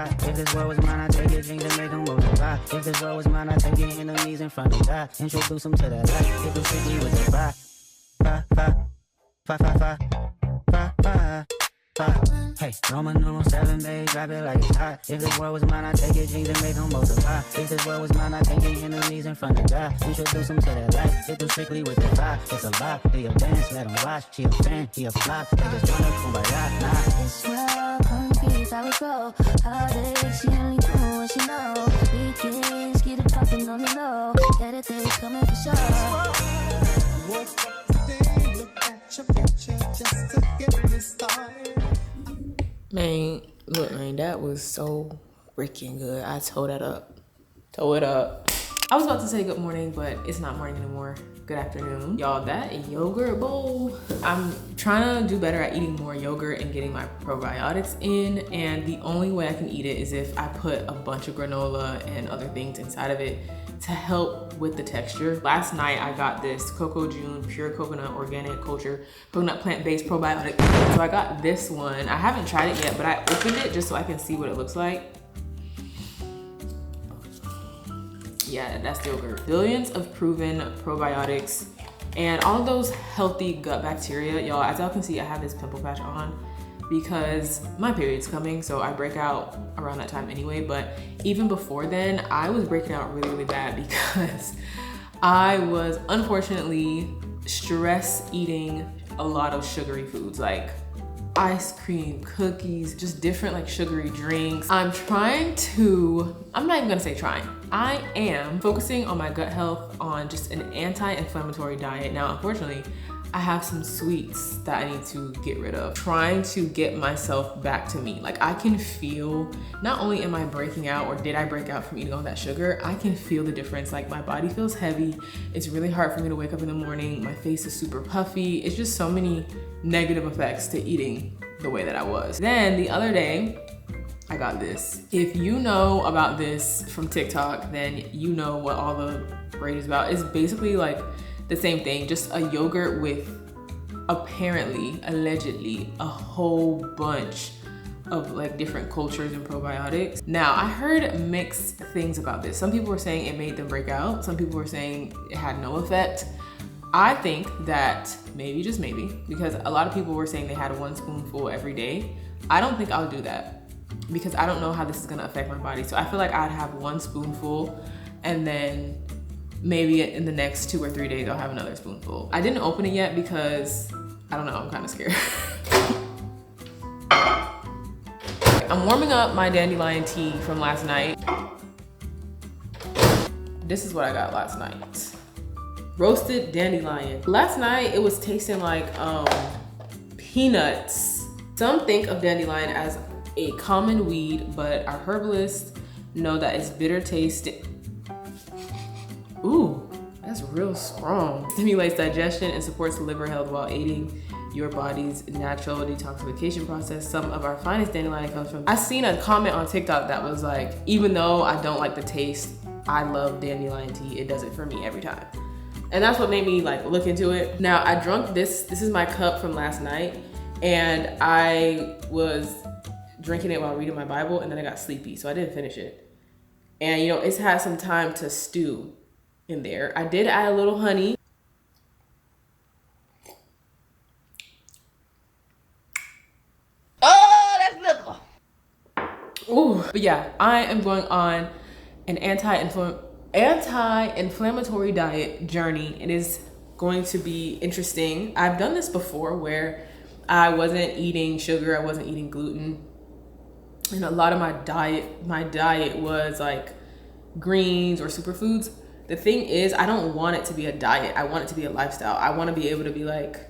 If this world was mine, I'd take your dreams and make them multiply. If this world was mine, I'd take your enemies in front of God. Introduce them to that life. Hit them strictly with the fire. Fire, fire, fire, fire, fire, fire, fire. Hey, normal 7, babe, drop it like it's hot. If this world was mine, I'd take your dreams and make them multiply. If this world was mine, I'd take your enemies in front of God. Introduce them to that life, hit them strictly with the fire. It's a lie, do your dance, let them watch. She a fan, he a flop, they just wanna kumbaya, nah. This world, confused, how it go. Heartache, she only do what she know. Weekends, get it poppin' on the low. Got it there, coming for sure. Man, look, man, that was so freaking good. I tore that up. Toe it up. I was about to say good morning, but it's not morning anymore. Good afternoon. Y'all, that yogurt bowl. I'm trying to do better at eating more yogurt and getting my probiotics in. And the only way I can eat it is if I put a bunch of granola and other things inside of it to help with the texture. Last night I got this Coco June Pure Coconut Organic Culture Coconut Plant-Based Probiotic. So I got this one. I haven't tried it yet, but I opened it just so I can see what it looks like. Yeah, that's yogurt. Billions of proven probiotics and all of those healthy gut bacteria. Y'all, as y'all can see, I have this pimple patch on because my period's coming, so I break out around that time anyway. But even before then, I was breaking out really, really bad because I was unfortunately stress eating a lot of sugary foods like ice cream, cookies, just different like sugary drinks. I'm not even gonna say trying. I am focusing on my gut health on just an anti-inflammatory diet. Now, unfortunately, I have some sweets that I need to get rid of. Trying to get myself back to me. Like I can feel, not only am I breaking out or did I break out from eating all that sugar, I can feel the difference. Like my body feels heavy. It's really hard for me to wake up in the morning. My face is super puffy. It's just so many negative effects to eating the way that I was. Then the other day, I got this. If you know about this from TikTok, then you know what all the rage is about. It's basically like the same thing, just a yogurt with allegedly, a whole bunch of like different cultures and probiotics. Now, I heard mixed things about this. Some people were saying it made them break out. Some people were saying it had no effect. I think that maybe, just maybe, because a lot of people were saying they had 1 spoonful every day. I don't think I'll do that because I don't know how this is gonna affect my body. So I feel like I'd have 1 spoonful and then maybe in the next 2 or 3 days, I'll have another spoonful. I didn't open it yet because, I don't know, I'm kind of scared. I'm warming up my dandelion tea from last night. This is what I got last night. Roasted dandelion. Last night, it was tasting like peanuts. Some think of dandelion as a common weed, but our herbalists know that its bitter taste. Ooh, that's real strong. Stimulates digestion and supports liver health while aiding your body's natural detoxification process. Some of our finest dandelion comes from. I seen a comment on TikTok that was like, even though I don't like the taste, I love dandelion tea. It does it for me every time. And that's what made me like look into it. Now I drunk this. This is my cup from last night, and I was drinking it while reading my Bible, and then I got sleepy, so I didn't finish it. And you know, it's had some time to stew in there. I did add a little honey. Oh, that's liquor. Ooh, but yeah, I am going on an anti-inflammatory diet journey. It is going to be interesting. I've done this before where I wasn't eating sugar, I wasn't eating gluten. And a lot of my diet was like greens or superfoods. The thing is, I don't want it to be a diet. I want it to be a lifestyle. I want to be able to be like,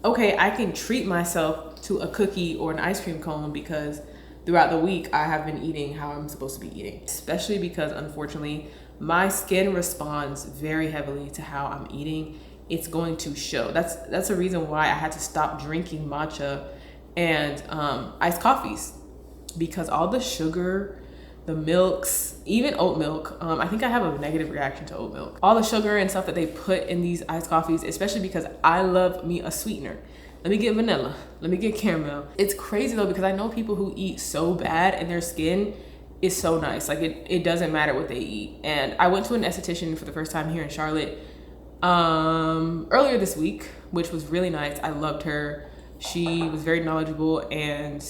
okay, I can treat myself to a cookie or an ice cream cone because throughout the week I have been eating how I'm supposed to be eating. Especially because unfortunately, my skin responds very heavily to how I'm eating. It's going to show. That's the reason why I had to stop drinking matcha and iced coffees, because all the sugar, the milks, even oat milk, I think I have a negative reaction to oat milk. All the sugar and stuff that they put in these iced coffees, especially because I love me a sweetener. Let me get vanilla, let me get caramel. It's crazy though, because I know people who eat so bad and their skin is so nice. Like it doesn't matter what they eat. And I went to an esthetician for the first time here in Charlotte earlier this week, which was really nice. I loved her. She was very knowledgeable, and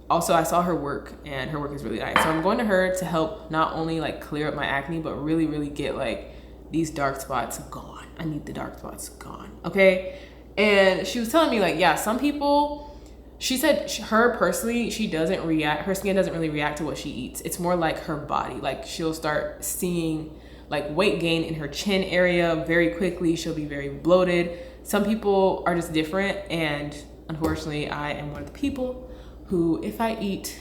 also I saw her work, and her work is really nice. So I'm going to her to help not only like clear up my acne, but really get like these dark spots gone. I need the dark spots gone, okay? And she was telling me like, yeah, some people, she said her personally, her skin doesn't really react to what she eats. It's more like her body. Like she'll start seeing like weight gain in her chin area very quickly. She'll be very bloated. Some people are just different, and unfortunately I am one of the people who, if I eat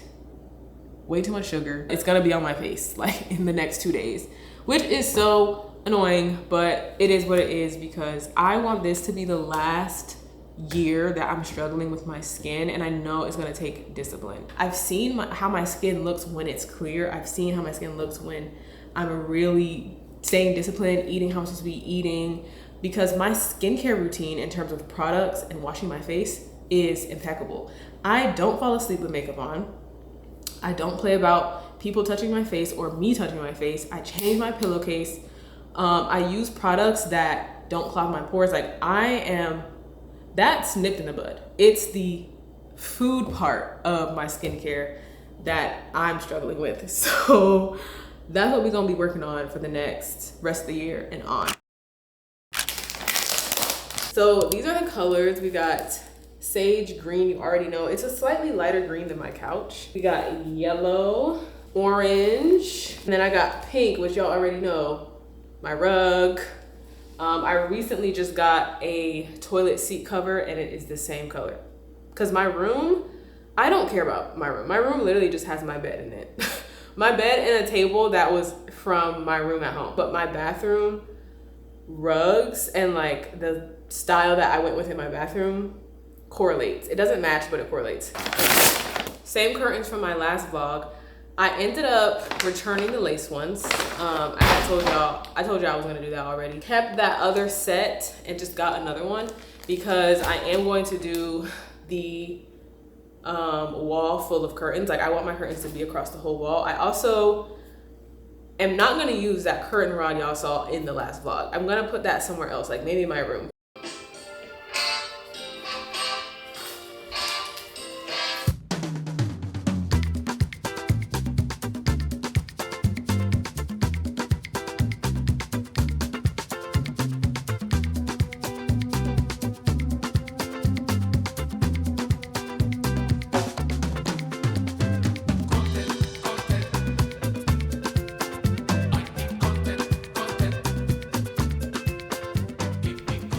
way too much sugar, it's gonna be on my face like in the next 2 days, which is so annoying, but it is what it is, because I want this to be the last year that I'm struggling with my skin, and I know it's gonna take discipline. I've seen how my skin looks when it's clear. I've seen how my skin looks when I'm really staying disciplined, eating how I'm supposed to be eating, because my skincare routine in terms of products and washing my face is impeccable. I don't fall asleep with makeup on. I don't play about people touching my face or me touching my face. I change my pillowcase. I use products that don't clog my pores. Like that's nipped in the bud. It's the food part of my skincare that I'm struggling with. So that's what we're gonna be working on for the next rest of the year and on. So these are the colors. We got sage green, you already know. It's a slightly lighter green than my couch. We got yellow, orange, and then I got pink, which y'all already know. My rug. I recently just got a toilet seat cover, and it is the same color. Because my room, I don't care about my room. My room literally just has my bed in it. My bed and a table that was from my room at home. But my bathroom rugs and like the style that I went with in my bathroom correlates. It doesn't match, but it correlates. Same curtains from my last vlog. I ended up returning the lace ones. I told y'all I was gonna do that already. Kept that other set and just got another one because I am going to do the wall full of curtains. Like I want my curtains to be across the whole wall. I also am not gonna use that curtain rod y'all saw in the last vlog. I'm gonna put that somewhere else, like maybe in my room.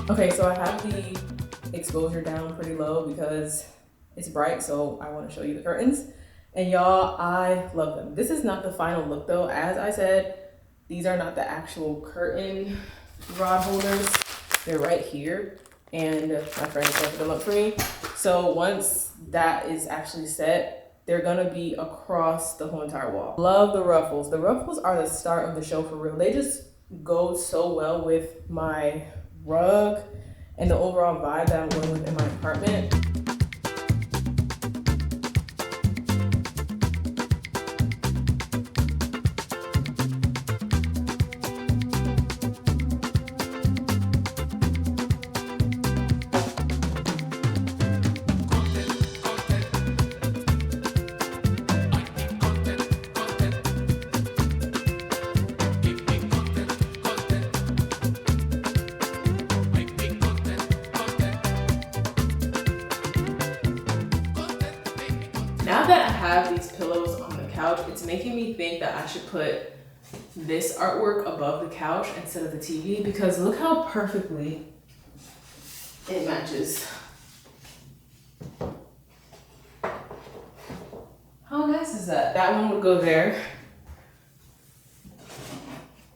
Okay, so I have the exposure down pretty low because it's bright, so I want to show you the curtains. And y'all, I love them. This is not the final look though. As I said, these are not the actual curtain rod holders. They're right here, and my friend set them up for me. So once that is actually set, they're gonna be across the whole entire wall. Love the ruffles. The ruffles are the start of the show for real. They just go so well with my rug and the overall vibe that I'm going with in my apartment. Now that I have these pillows on the couch, it's making me think that I should put this artwork above the couch instead of the TV, because look how perfectly it matches. How nice is that? That one would go there.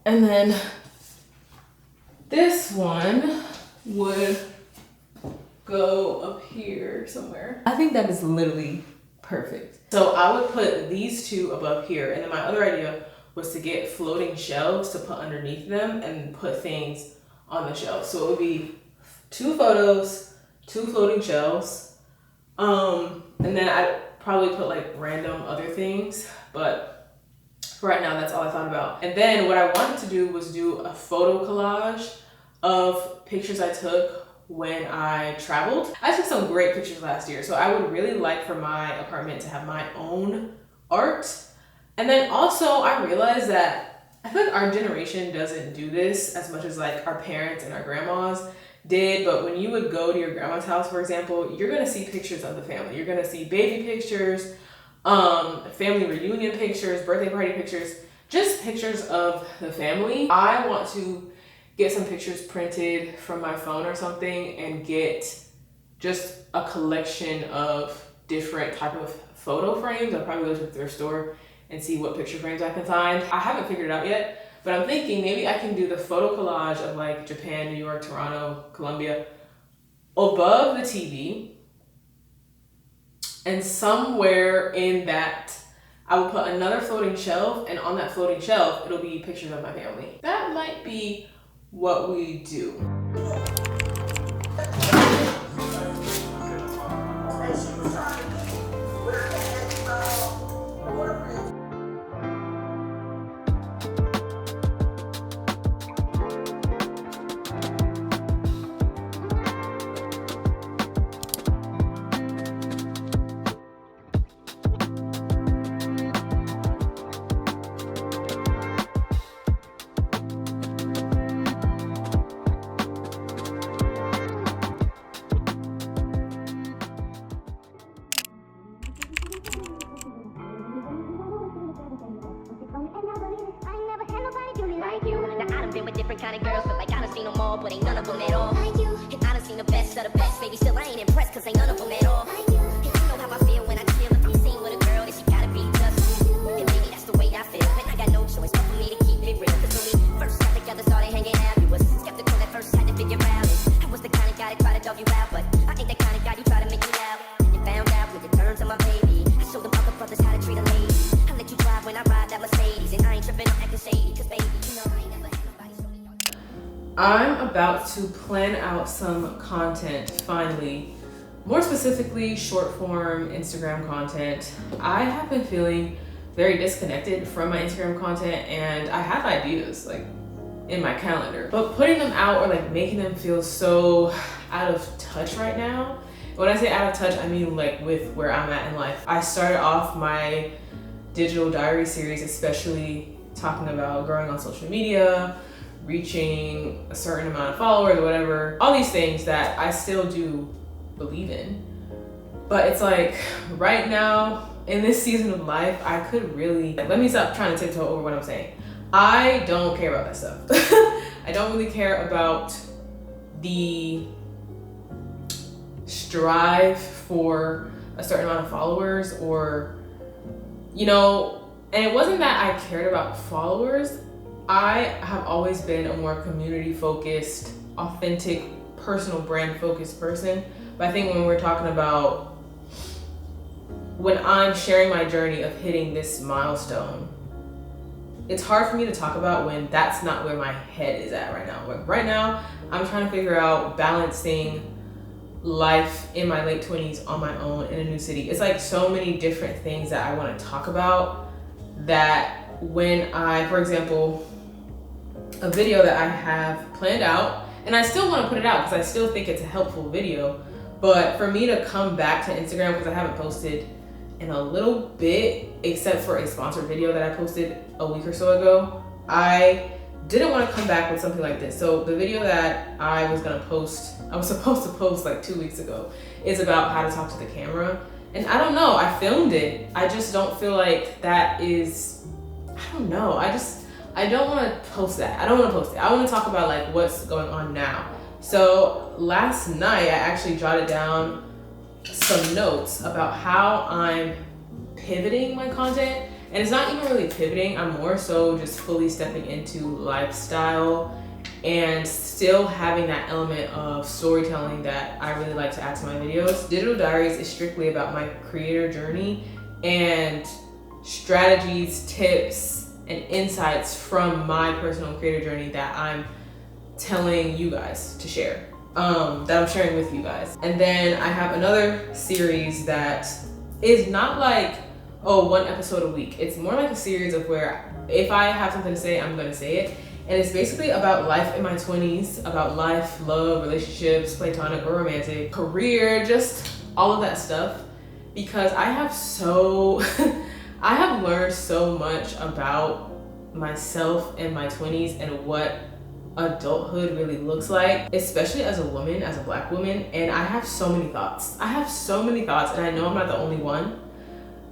And then this one would go up here somewhere. I think that is literally perfect. So I would put these two above here, and then my other idea was to get floating shelves to put underneath them and put things on the shelves. So it would be 2 photos, 2 floating shelves, and then I'd probably put like random other things, but right now, that's all I thought about. And then what I wanted to do was do a photo collage of pictures I took when I traveled. I took some great pictures last year, so I would really like for my apartment to have my own art. And then also I realized that I feel like our generation doesn't do this as much as like our parents and our grandmas did. But when you would go to your grandma's house, for example, you're gonna see pictures of the family. You're gonna see baby pictures, family reunion pictures, birthday party pictures, just pictures of the family. I want to get some pictures printed from my phone or something and get just a collection of different type of photo frames. I'll probably go to the thrift store and see what picture frames I can find. I haven't figured it out yet, but I'm thinking maybe I can do the photo collage of like Japan, New York, Toronto, Colombia above the TV, and somewhere in that I will put another floating shelf, and on that floating shelf it'll be pictures of my family. That might be what we do. With different kind of girls, but like I done seen them all, but ain't none of them at all. Like you. And I done seen the best of the best, baby. Still I ain't impressed, cause ain't none of them at all. Like you. And you know how I feel when I chill. If I'm seen with a girl, then she gotta be just you. And maybe that's the way I feel. And I got no choice but for me to keep it real. Cause when we first got together, started hanging out, you was skeptical at first, had to figure out. I was the kind of guy that tried to dog you out, but I ain't that kind of guy you try to make me out. And you found out when you turned to my baby. I showed them other brothers how to treat a lady. I let you drive when I ride that Mercedes, and I ain't tripping on acting shady, cause baby, you know I ain't never had nobody show me. I'm about to plan out some content finally, more specifically short form Instagram content. I have been feeling very disconnected from my Instagram content, and I have ideas like in my calendar, but putting them out or like making them feel so out of touch right now. When I say out of touch, I mean like with where I'm at in life. I started off my digital diary series, especially talking about growing on social media, reaching a certain amount of followers or whatever, all these things that I still do believe in. But it's like right now in this season of life, I could really, let me stop trying to tiptoe over what I'm saying. I don't care about that stuff. I don't really care about the strive for a certain amount of followers, or, you know, and it wasn't that I cared about followers. I have always been a more community focused, authentic, personal brand focused person. But I think when we're talking about, when I'm sharing my journey of hitting this milestone, it's hard for me to talk about when that's not where my head is at right now. Like right now, I'm trying to figure out balancing life in my late 20s on my own in a new city. It's like so many different things that I want to talk about, that when I, for example, a video that I have planned out, and I still want to put it out because I still think it's a helpful video, but for me to come back to Instagram, because I haven't posted in a little bit, except for a sponsored video that I posted a week or so ago, I didn't want to come back with something like this. So the video that I was gonna post, I was supposed to post like 2 weeks ago, is about how to talk to the camera. And I don't know, I filmed it. I just don't feel like that is, I don't know. I don't want to post that. I don't want to post it. I want to talk about like what's going on now. So last night I actually jotted down some notes about how I'm pivoting my content. And it's not even really pivoting. I'm more so just fully stepping into lifestyle and still having that element of storytelling that I really like to add to my videos. Digital Diaries is strictly about my creator journey and strategies, tips, and insights from my personal creator journey that I'm telling you guys to share, that I'm sharing with you guys. And then I have another series that is not like one episode a week. It's more like a series of where if I have something to say, I'm gonna say it. And it's basically about life in my 20s, about life, love, relationships, platonic or romantic, career, just all of that stuff. Because I have I have learned so much about myself in my 20s and what adulthood really looks like, especially as a woman, as a Black woman. And I have so many thoughts. And I know I'm not the only one.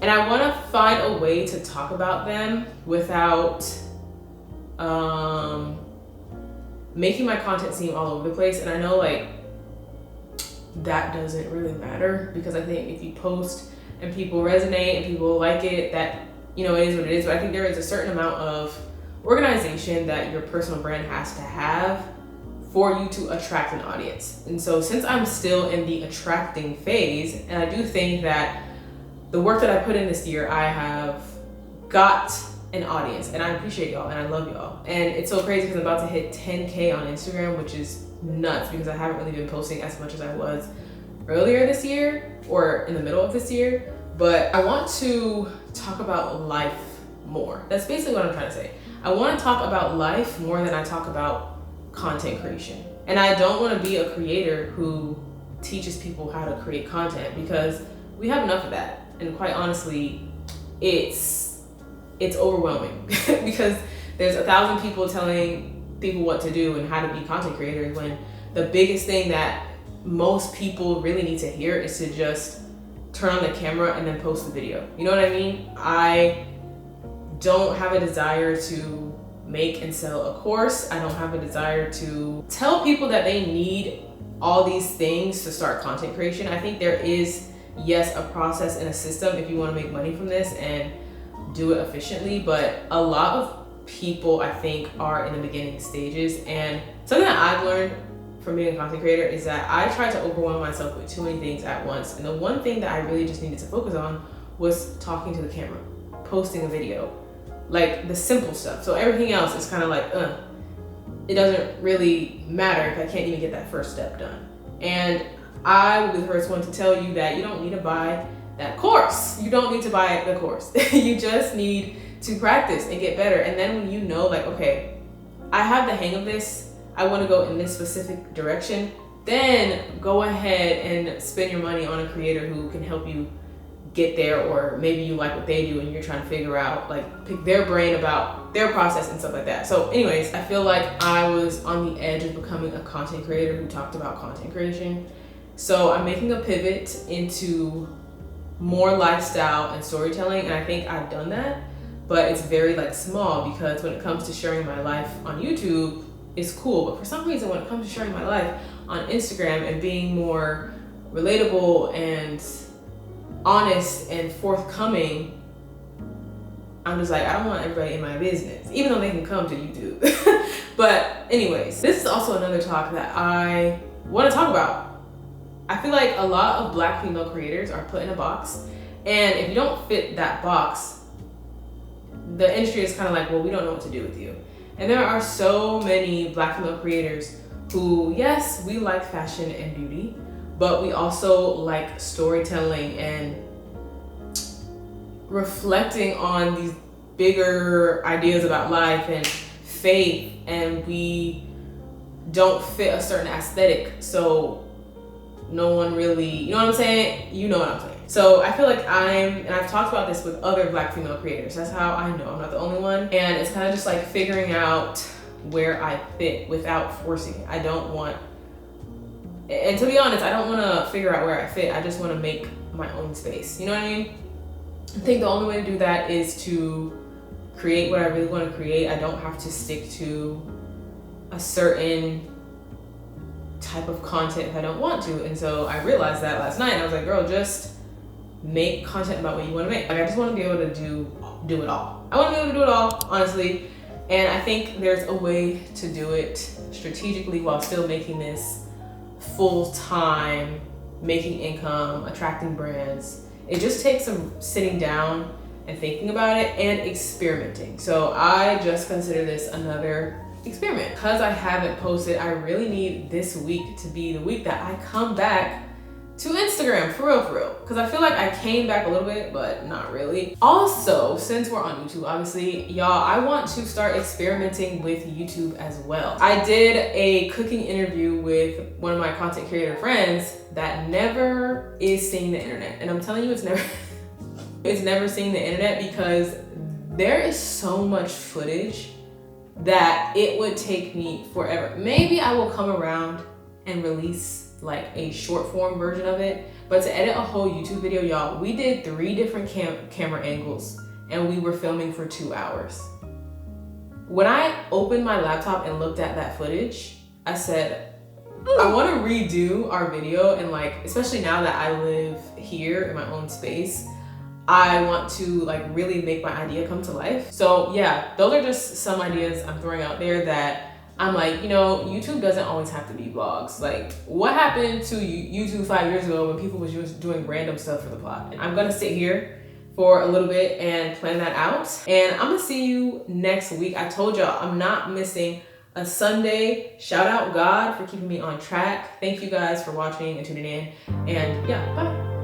And I want to find a way to talk about them without making my content seem all over the place. And I know like that doesn't really matter, because I think if you post and people resonate and people like it, that, you know, it is what it is. But I think there is a certain amount of organization that your personal brand has to have for you to attract an audience. And so since I'm still in the attracting phase, and I do think that the work that I put in this year, I have got an audience, and I appreciate y'all and I love y'all. And it's so crazy because I'm about to hit 10K on Instagram, which is nuts because I haven't really been posting as much as I was earlier this year or in the middle of this year. But I want to talk about life more. That's basically what I'm trying to say. I want to talk about life more than I talk about content creation. And I don't want to be a creator who teaches people how to create content, because we have enough of that. And quite honestly, it's overwhelming because there's 1,000 people telling people what to do and how to be content creators, when the biggest thing that most people really need to hear is to just turn on the camera and then post the video. You know what I mean? I don't have a desire to make and sell a course. I don't have a desire to tell people that they need all these things to start content creation. I think there is, yes, a process and a system if you want to make money from this and do it efficiently, but a lot of people, I think, are in the beginning stages. And something that I've learned from being a content creator is that I try to overwhelm myself with too many things at once. And the one thing that I really just needed to focus on was talking to the camera, posting a video, like the simple stuff. So everything else is kind of like, it doesn't really matter if I can't even get that first step done. And I will be the first one to tell you that you don't need to buy that course. You don't need to buy the course. You just need to practice and get better. And then when you know, like, okay, I have the hang of this, I want to go in this specific direction, then go ahead and spend your money on a creator who can help you get there. Or maybe you like what they do and you're trying to figure out, like, pick their brain about their process and stuff like that. So anyways, I feel like I was on the edge of becoming a content creator who talked about content creation. So I'm making a pivot into more lifestyle and storytelling, and I think I've done that, but it's very like small, because when it comes to sharing my life on YouTube, it's cool, but for some reason when it comes to sharing my life on Instagram and being more relatable and honest and forthcoming, I'm just like, I don't want everybody in my business, even though they can come to YouTube. But anyways, this is also another talk that I want to talk about. I feel like a lot of Black female creators are put in a box, and if you don't fit that box, the industry is kind of like, well, we don't know what to do with you. And there are so many Black female creators who, yes, we like fashion and beauty, but we also like storytelling and reflecting on these bigger ideas about life and faith, and we don't fit a certain aesthetic. So no one really, you know what I'm saying? You know what I'm saying. So I feel like and I've talked about this with other Black female creators. That's how I know I'm not the only one. And it's kind of just like figuring out where I fit without forcing it. I don't want, and to be honest, I don't want to figure out where I fit. I just want to make my own space. You know what I mean? I think the only way to do that is to create what I really want to create. I don't have to stick to a certain type of content if I don't want to. And so I realized that last night, and I was like, girl, just make content about what you want to make. Like, I just want to be able to do it all. I want to be able to do it all, honestly. And I think there's a way to do it strategically while still making this full-time, making income, attracting brands. It just takes some sitting down and thinking about it and experimenting. So I just consider this another experiment. Because I haven't posted, I really need this week to be the week that I come back to Instagram, for real. Because I feel like I came back a little bit, but not really. Also, since we're on YouTube, obviously, y'all, I want to start experimenting with YouTube as well. I did a cooking interview with one of my content creator friends that never is seeing the internet. And I'm telling you, it's never seeing the internet because there is so much footage that it would take me forever. Maybe I will come around and release like a short form version of it, but to edit a whole YouTube video, y'all, we did 3 different camera angles and we were filming for 2 hours. When I opened my laptop and looked at that footage, I said, I want to redo our video, and like, especially now that I live here in my own space, I want to like really make my idea come to life. So yeah, those are just some ideas I'm throwing out there that I'm like, you know, YouTube doesn't always have to be vlogs. Like, what happened to YouTube 5 years ago when people was just doing random stuff for the plot? I'm gonna sit here for a little bit and plan that out. And I'm gonna see you next week. I told y'all I'm not missing a Sunday. Shout out God for keeping me on track. Thank you guys for watching and tuning in. And yeah, bye.